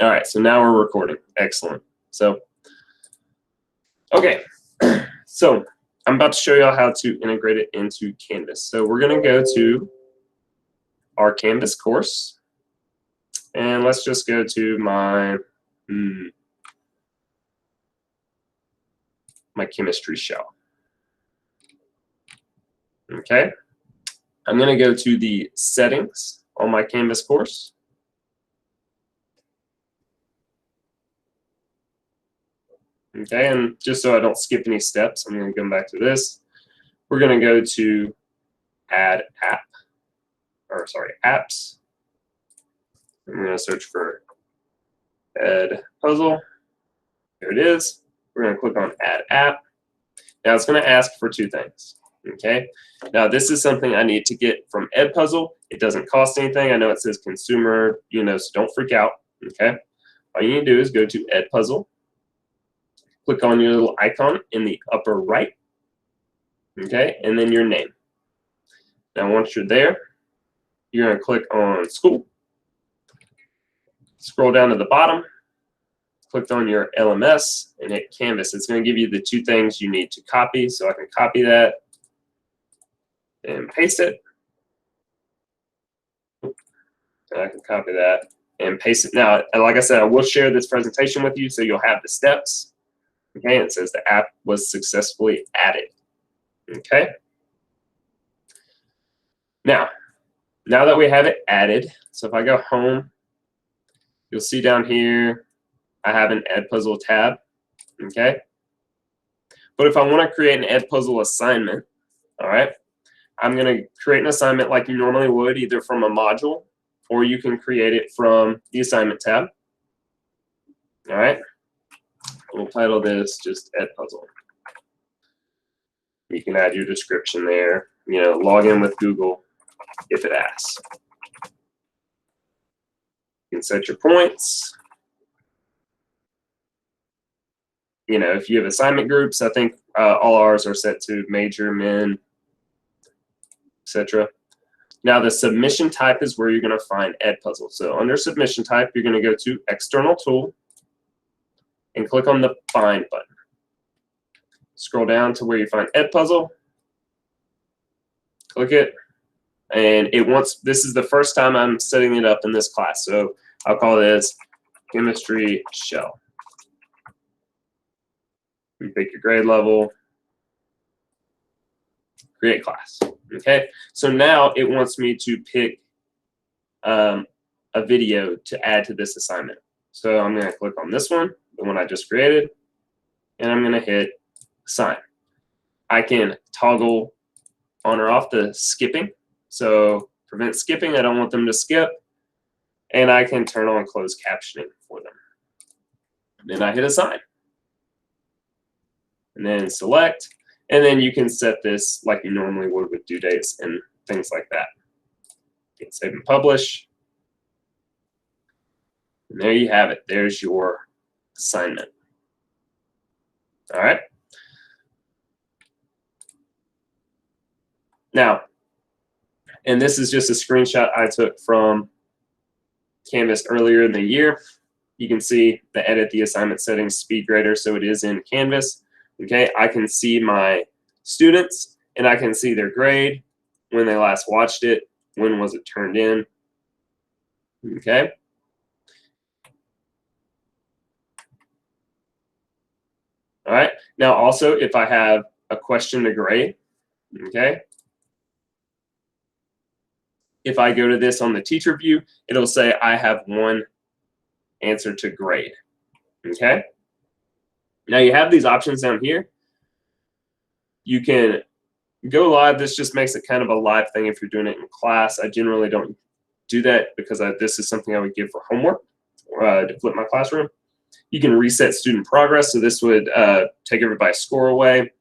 All right, so now we're recording. Excellent. So, okay, so I'm about to show y'all how to integrate it into Canvas. So we're going to go to our Canvas course, and let's just go to my my chemistry shell. Okay, I'm going to go to the settings on my Canvas course. Okay, and just so I don't skip any steps, I'm going to come back to this. We're going to go to add app, or sorry, apps. I'm going to search for Edpuzzle. There it is. We're going to click on add app. Now it's going to ask for two things. Okay, now this is something I need to get from Edpuzzle. It doesn't cost anything. I know it says consumer, so don't freak out. Okay, all you need to do is go to Edpuzzle. Click on your little icon in the upper right, okay, and then your name. Now once you're there, you're going to click on school. Scroll down to the bottom, click on your LMS, and hit Canvas. It's going to give you the two things you need to copy, so I can copy that and paste it. And I can copy that and paste it. Now, like I said, I will share this presentation with you so you'll have the steps. Okay, and it says the app was successfully added. Okay. Now that we have it added, so if I go home, you'll see down here I have an Edpuzzle tab. Okay. But if I want to create an Edpuzzle assignment, all right, I'm going to create an assignment like you normally would, either from a module or you can create it from the assignment tab. All right. We'll title this just Edpuzzle. You can add your description there. Log in with Google if it asks. You can set your points. If you have assignment groups, I think all ours are set to major, min, etc. Now the submission type is where you're going to find Edpuzzle. So under submission type, you're going to go to External Tool and click on the Find button. Scroll down to where you find Edpuzzle. Click it, and this is the first time I'm setting it up in this class, so I'll call this Chemistry Shell. You pick your grade level, create class. Okay, so now it wants me to pick a video to add to this assignment. So I'm going to click on this one, the one I just created, and I'm going to hit Assign. I can toggle on or off the skipping. So prevent skipping. I don't want them to skip. And I can turn on closed captioning for them. Then I hit Assign. And then select. And then you can set this like you normally would with due dates and things like that. You can save and publish. And there you have it. There's your assignment. All right. Now, and this is just a screenshot I took from Canvas earlier in the year. You can see the edit the assignment settings speed grader, so it is in Canvas. Okay, I can see my students and I can see their grade, when they last watched it, when was it turned in. Okay. All right. Now also, if I have a question to grade, okay, if I go to this on the teacher view, it'll say I have one answer to grade. Okay. Now you have these options down here. You can go live. This just makes it kind of a live thing if you're doing it in class. I generally don't do that because this is something I would give for homework to flip my classroom. You can reset student progress. So this would take everybody's score away.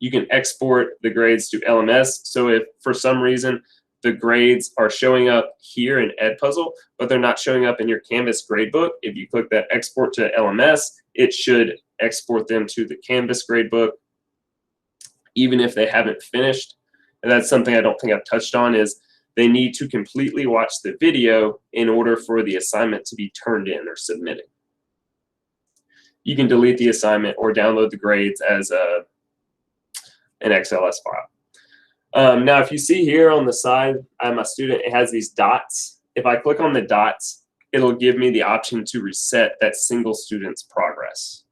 You can export the grades to LMS. So if for some reason the grades are showing up here in Edpuzzle, but they're not showing up in your Canvas gradebook, if you click that export to LMS, it should export them to the Canvas gradebook, even if they haven't finished. And that's something I don't think I've touched on is they need to completely watch the video in order for the assignment to be turned in or submitted. You can delete the assignment or download the grades as an XLS file. Now, if you see here on the side, I'm a student, it has these dots. If I click on the dots, it'll give me the option to reset that single student's progress.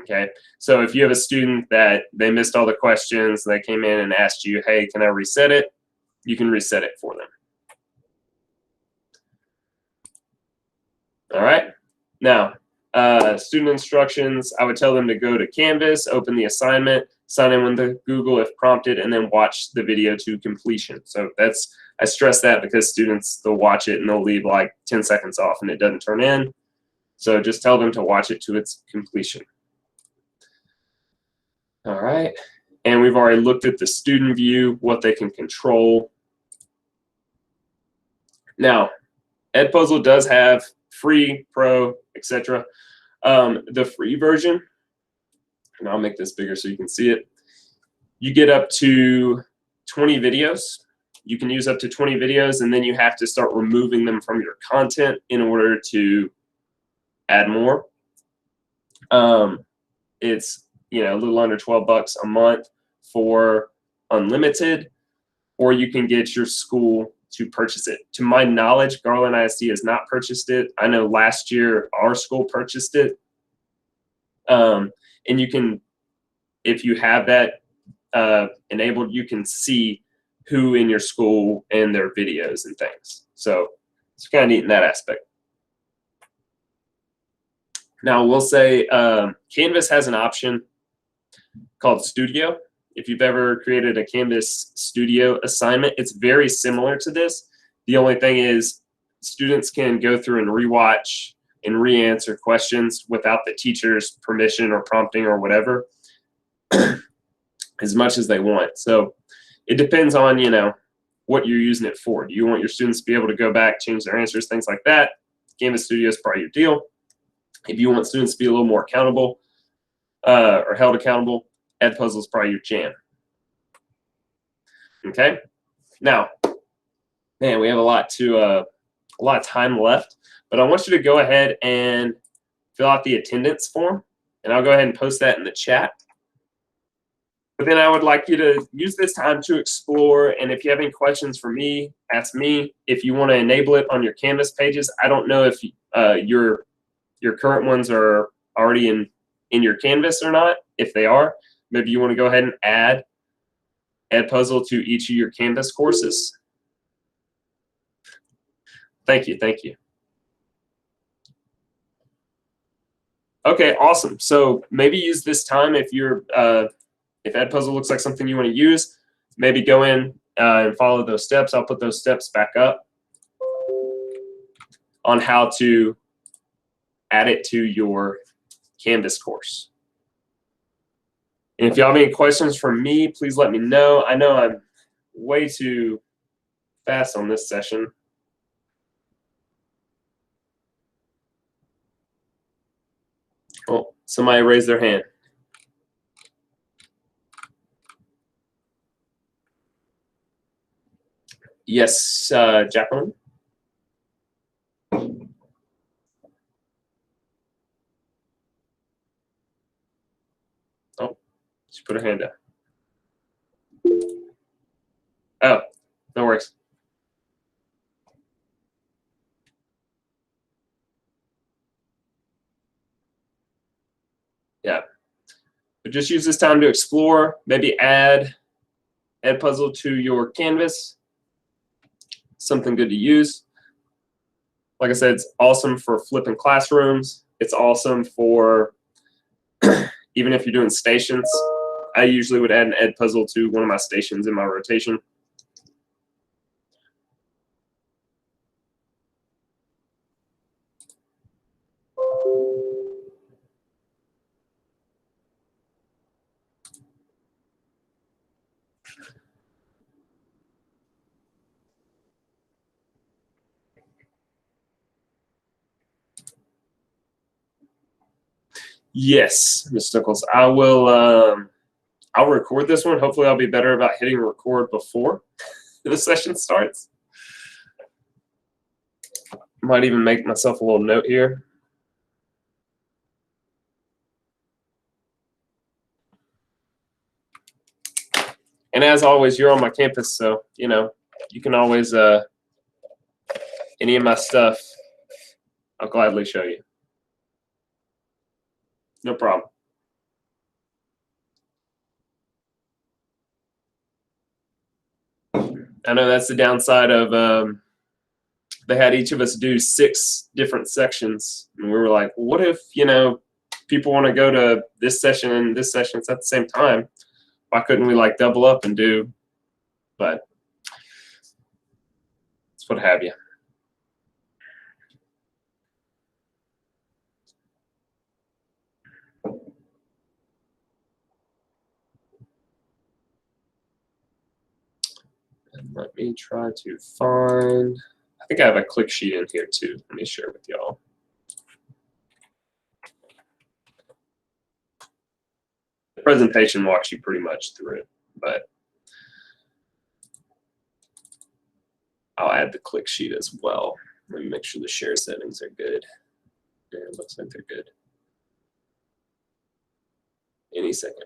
Okay, so if you have a student that they missed all the questions, they came in and asked you, hey, can I reset it? You can reset it for them. All right, now, student instructions, I would tell them to go to Canvas, open the assignment, sign in with Google if prompted, and then watch the video to completion. So that's, I stress that because students, they'll watch it and they'll leave like 10 seconds off and it doesn't turn in. So just tell them to watch it to its completion. All right, and we've already looked at the student view, what they can control. Now, Edpuzzle does have free, pro, etc. The free version, and I'll make this bigger so you can see it, you get up to 20 videos. You can use up to 20 videos, and then you have to start removing them from your content in order to add more. It's a little under 12 bucks a month for unlimited, or you can get your school to purchase it. To my knowledge, Garland ISD has not purchased it. I know last year our school purchased it. And you can, if you have that enabled, you can see who in your school and their videos and things. So it's kind of neat in that aspect. Now we'll say Canvas has an option called Studio. If you've ever created a Canvas Studio assignment, it's very similar to this. The only thing is students can go through and rewatch and re-answer questions without the teacher's permission or prompting or whatever as much as they want. So it depends on, what you're using it for. Do you want your students to be able to go back, change their answers, things like that? Canvas Studio is probably your deal. If you want students to be a little more accountable or held accountable, Edpuzzle is probably your jam. Okay. Now, man, we have a lot of time left, but I want you to go ahead and fill out the attendance form, and I'll go ahead and post that in the chat. But then I would like you to use this time to explore, and if you have any questions for me, ask me. If you want to enable it on your Canvas pages, I don't know if your current ones are already in your Canvas or not. If they are, maybe you want to go ahead and add Edpuzzle to each of your Canvas courses. Thank you, thank you. Okay, awesome. So maybe use this time if Edpuzzle looks like something you want to use, maybe go in and follow those steps. I'll put those steps back up on how to add it to your Canvas course. And if you have any questions for me, please let me know. I know I'm way too fast on this session. Oh, somebody raised their hand. Yes, Jacqueline. Oh, she put her hand up. Oh, no worries. Yeah, but just use this time to explore, maybe add Edpuzzle to your Canvas. Something good to use. Like I said, it's awesome for flipping classrooms. It's awesome for even if you're doing stations. I usually would add an Edpuzzle to one of my stations in my rotation. Yes, Ms. Nichols. I will. I'll record this one. Hopefully, I'll be better about hitting record before the session starts. Might even make myself a little note here. And as always, you're on my campus, so you know you can always any of my stuff, I'll gladly show you. No problem. I know that's the downside of they had each of us do 6 different sections, and we were like, well, what if people want to go to this session and this session at the same time? Why couldn't we like double up and do? But it's what have you. And let me try to find. I think I have a click sheet in here too. Let me share with y'all. The presentation walks you pretty much through it, but I'll add the click sheet as well. Let me make sure the share settings are good. Yeah, it looks like they're good. Any second.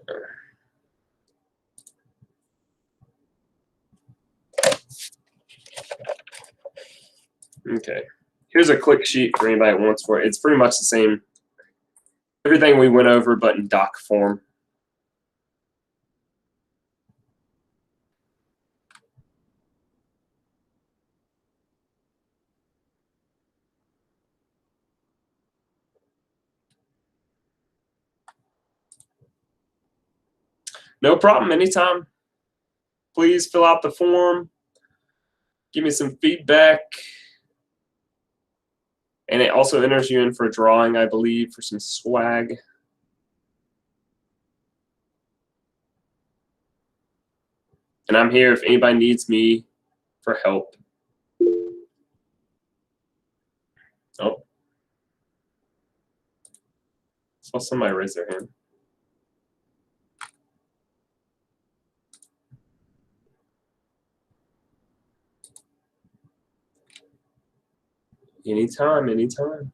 Okay, here's a click sheet for anybody that wants for it. It's pretty much the same, everything we went over, but in doc form. No problem, anytime. Please fill out the form. Give me some feedback. And it also enters you in for a drawing, I believe, for some swag. And I'm here if anybody needs me for help. Oh. Saw somebody raise their hand. Anytime, anytime.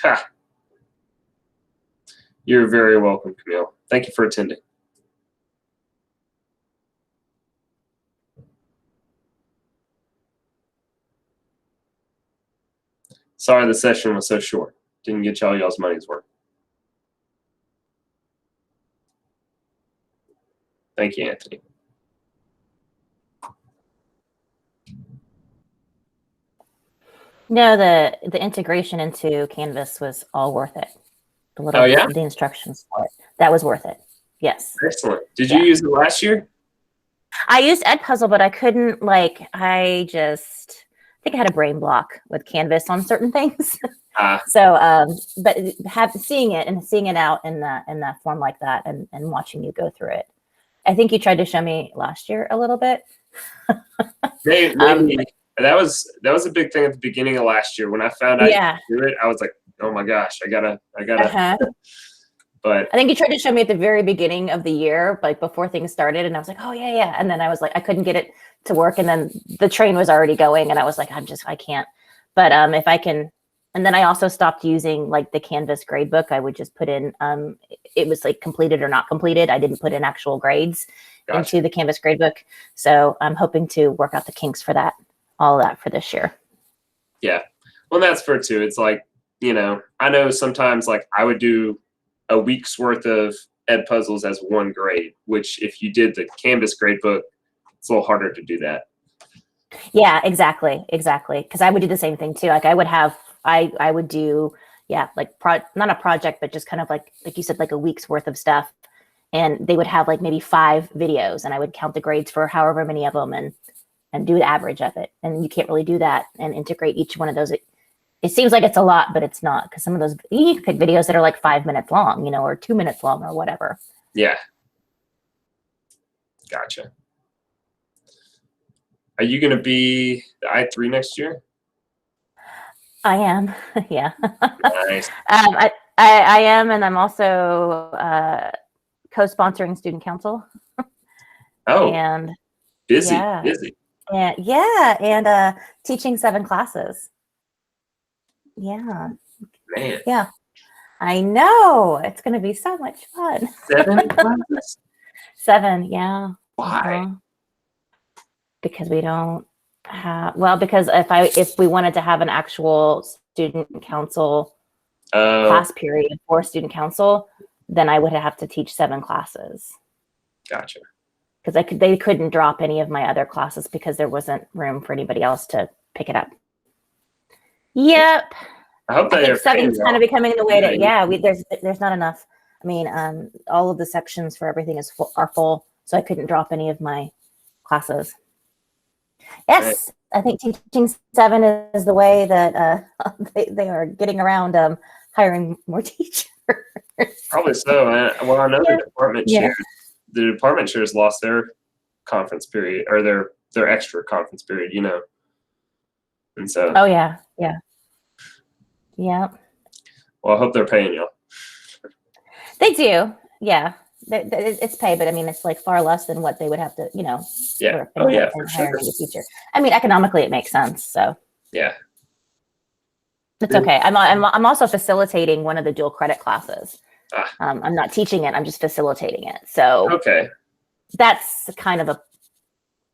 Ha! You're very welcome, Camille. Thank you for attending. Sorry the session was so short. Didn't get y'all's money's worth. Thank you, Anthony. No, the integration into Canvas was all worth it. The little the instructions for it. That was worth it. Yes. Excellent. Did you use it last year? I used Edpuzzle, but I couldn't I think I had a brain block with Canvas on certain things. So but seeing it out in that form like that and watching you go through it. I think you tried to show me last year a little bit. Maybe. That was a big thing at the beginning of last year when I found out you could do it. I was like, oh my gosh, I gotta. But I think you tried to show me at the very beginning of the year, like before things started, and I was like, oh yeah. And then I was like, I couldn't get it to work, and then the train was already going, and I was like, I can't. But if I can, and then I also stopped using like the Canvas gradebook. I would just put in, it was like completed or not completed. I didn't put in actual grades into the Canvas gradebook. So I'm hoping to work out the kinks for that, all of that for this year. Yeah, well, that's fair too. It's like, I know sometimes like I would do a week's worth of Edpuzzles as one grade, which if you did the Canvas gradebook, it's a little harder to do that. Yeah, exactly. Because I would do the same thing too. Like I would do, like not a project, but just kind of like you said, like a week's worth of stuff. And they would have like maybe 5 videos, and I would count the grades for however many of them and do the average of it. And you can't really do that and integrate each one of those. It seems like it's a lot, but it's not, because some of those, you can pick videos that are like 5 minutes long, or 2 minutes long or whatever. Yeah. Gotcha. Are you going to be the I3 next year? I am. Yeah. Nice. I am. And I'm also co-sponsoring student council. Oh, and busy, yeah, busy. and teaching 7 classes. Yeah, Man, yeah. I know. It's going to be so much fun. 7 classes? 7, yeah. Why? Because we don't have, well, because if we wanted to have an actual student council class period for student council, then I would have to teach 7 classes. Gotcha. Because they couldn't drop any of my other classes because there wasn't room for anybody else to pick it up. Yep. I hope I they think are paying 7's kind of becoming the way to, Yeah. There's not enough. I mean, all of the sections for everything are full, so I couldn't drop any of my classes. Yes, I think teaching 7 is the way that they are getting around hiring more teachers. Probably so. Well, I know Yeah. the department chairs lost their conference period or their extra conference period, you know. And so, Oh yeah. well, I hope they're paying you. They do. Yeah. It's pay, but I mean, it's like far less than what they would have to, Yeah. for hiring sure. a teacher. I mean, economically, it makes sense. So Yeah. it's okay. I'm also facilitating one of the dual credit classes. Ah. I'm not teaching it. I'm just facilitating it. So Okay. that's kind of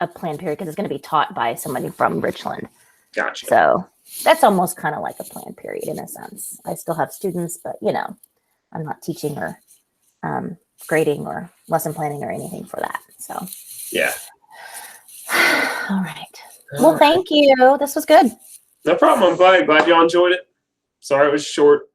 a planned period because it's going to be taught by somebody from Richland. Gotcha. So that's almost kind of like a planned period in a sense. I still have students, but I'm not teaching or grading or lesson planning or anything for that. So yeah. All right. Well, thank you. This was good. No problem. I'm glad y'all enjoyed it. Sorry it was short.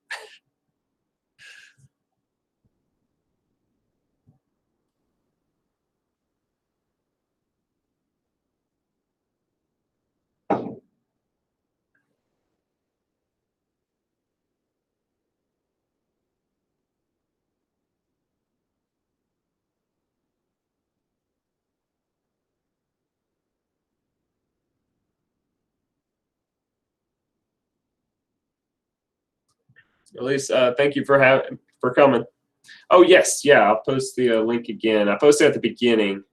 At least thank you for coming. Oh yes, yeah. I'll post the link again. I posted at the beginning.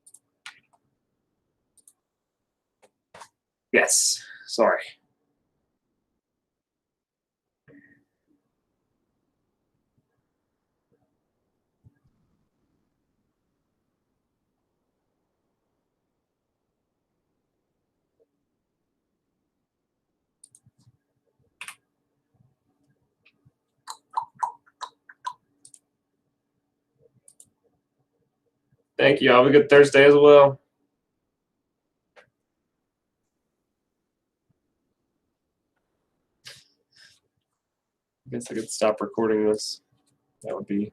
Yes. Sorry. Thank you. Have a good Thursday as well. I guess I could stop recording this. That would be